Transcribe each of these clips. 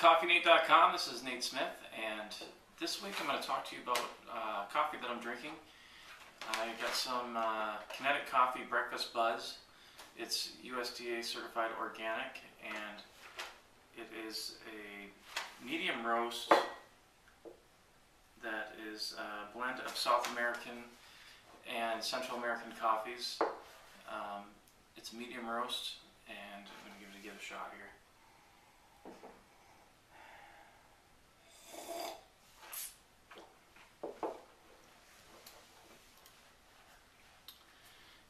CoffeeNate.com. This is Nate Smith, and this week I'm going to talk to you about coffee that I'm drinking. I got some Kinetic Koffee Breakfast Buzz. It's USDA certified organic, and it is a medium roast that is a blend of South American and Central American coffees. It's a medium roast, and I'm going to give it a shot here.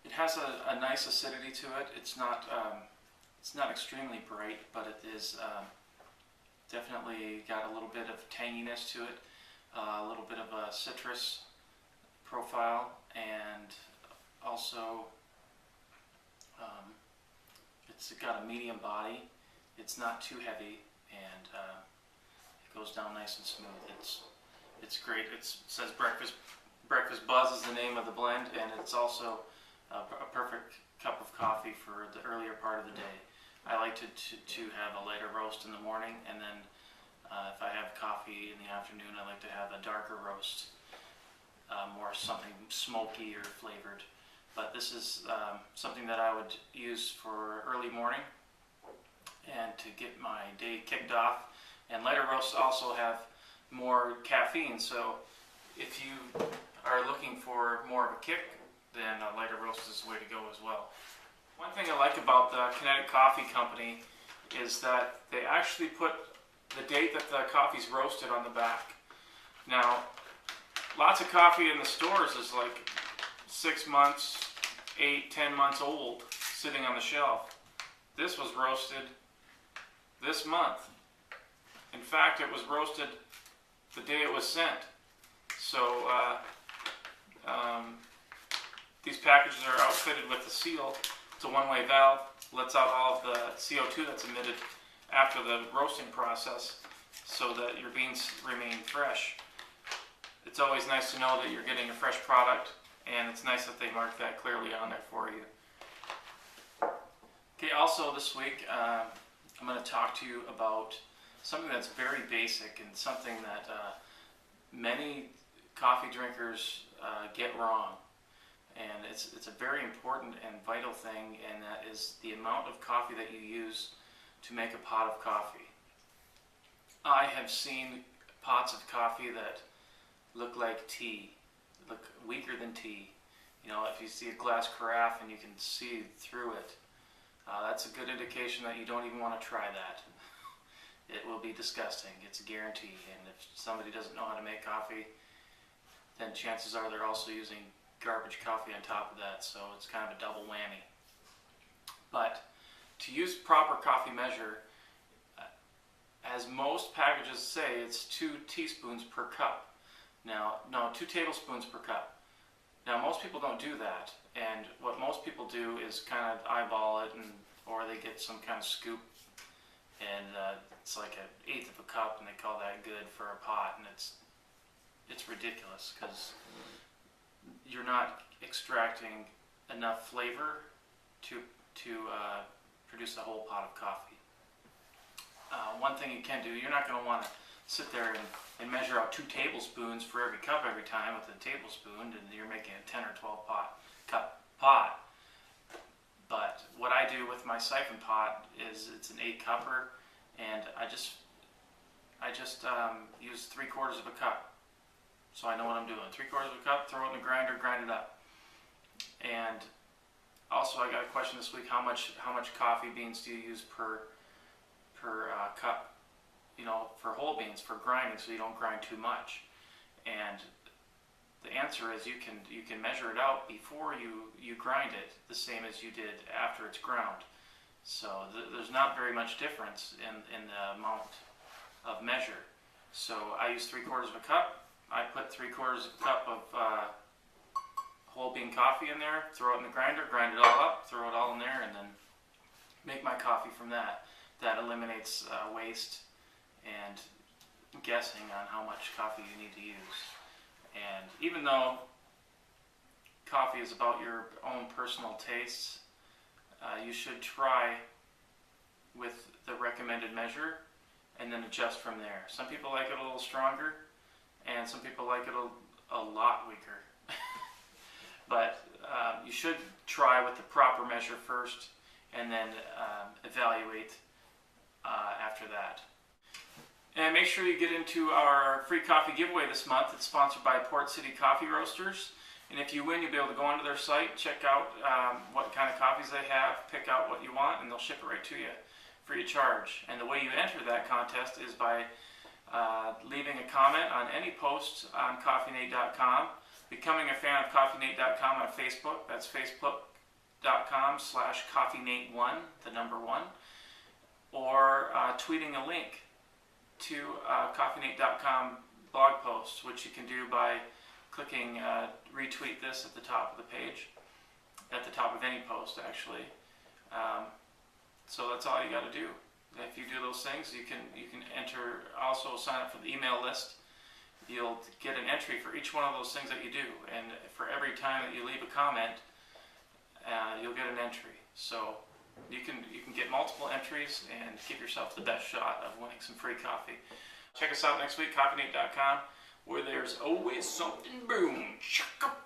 It has a nice acidity to it. It's not extremely bright, but it is definitely got a little bit of tanginess to it, a little bit of a citrus profile, and also it's got a medium body. It's not too heavy, and it goes down nice and smooth. It's great. It says Breakfast Buzz is the name of the blend, and it's also a perfect cup of coffee for the earlier part of the day. I like to have a lighter roast in the morning, and then if I have coffee in the afternoon, I like to have a darker roast, more something smoky or flavored. But this is something that I would use for early morning and to get my day kicked off. And lighter roasts also have more caffeine, so if you are looking for more of a kick, then a lighter roast is the way to go as well. One thing I like about the Kinetic Koffee company is that they actually put the date that the coffee's roasted on the back. Now, lots of coffee in the stores is like 6 months, 8, 10 months old, sitting on the shelf. This was roasted this month. In fact, it was roasted the day it was sent. So, these packages are outfitted with a seal. It's a one-way valve, lets out all of the CO2 that's emitted after the roasting process so that your beans remain fresh. It's always nice to know that you're getting a fresh product, and it's nice that they mark that clearly on there for you. Okay, also this week I'm going to talk to you about something that's very basic and something that many coffee drinkers get wrong. And it's a very important and vital thing, and that is the amount of coffee that you use to make a pot of coffee. I have seen pots of coffee that look like tea, look weaker than tea. You know, if you see a glass carafe and you can see through it, that's a good indication that you don't even want to try that. It will be disgusting, it's a guarantee. And if somebody doesn't know how to make coffee, then chances are they're also using garbage coffee on top of that, so it's kind of a double whammy. But to use proper coffee measure, as most packages say, it's 2 teaspoons per cup. Now, no, 2 tablespoons per cup. Now, most people don't do that, and what most people do is kind of eyeball it, or they get some kind of scoop, and it's like 1/8 of a cup, and they call that good for a pot, and it's ridiculous, because you're not extracting enough flavor to produce a whole pot of coffee. One thing you can do, you're not going to want to sit there and measure out 2 tablespoons for every cup every time with a tablespoon, and you're making a 10 or 12 cup pot. But what I do with my siphon pot is it's an 8-cupper, and I just use 3/4 of a cup. So I know what I'm doing. 3/4 of a cup, throw it in the grinder, grind it up. And also, I got a question this week: how much coffee beans do you use per cup? You know, for whole beans, for grinding, so you don't grind too much. And the answer is you can measure it out before you grind it, the same as you did after it's ground. So there's not very much difference in the amount of measure. So I use 3/4 of a cup. I put 3/4 of a cup of whole bean coffee in there, throw it in the grinder, grind it all up, throw it all in there, and then make my coffee from that. That eliminates waste and guessing on how much coffee you need to use. And even though coffee is about your own personal tastes, you should try with the recommended measure and then adjust from there. Some people like it a little stronger, and some people like it a lot weaker. But you should try with the proper measure first, and then evaluate after that. And make sure you get into our free coffee giveaway this month. It's sponsored by Port City Coffee Roasters. And if you win, you'll be able to go onto their site, check out what kind of coffees they have, pick out what you want, and they'll ship it right to you free of charge. And the way you enter that contest is by leaving a comment on any post on CoffeeNate.com, becoming a fan of CoffeeNate.com on Facebook. That's facebook.com/CoffeeNate1, the number 1, or tweeting a link to CoffeeNate.com blog post, which you can do by clicking retweet this at the top of the page, at the top of any post actually. So that's all you got to do. If you do those things, you can enter, also sign up for the email list. You'll get an entry for each one of those things that you do, and for every time that you leave a comment, you'll get an entry. So you can get multiple entries and give yourself the best shot of winning some free coffee. Check us out next week, CoffeeNate.com, where there's always something brewing. Chaka-bye-hoo!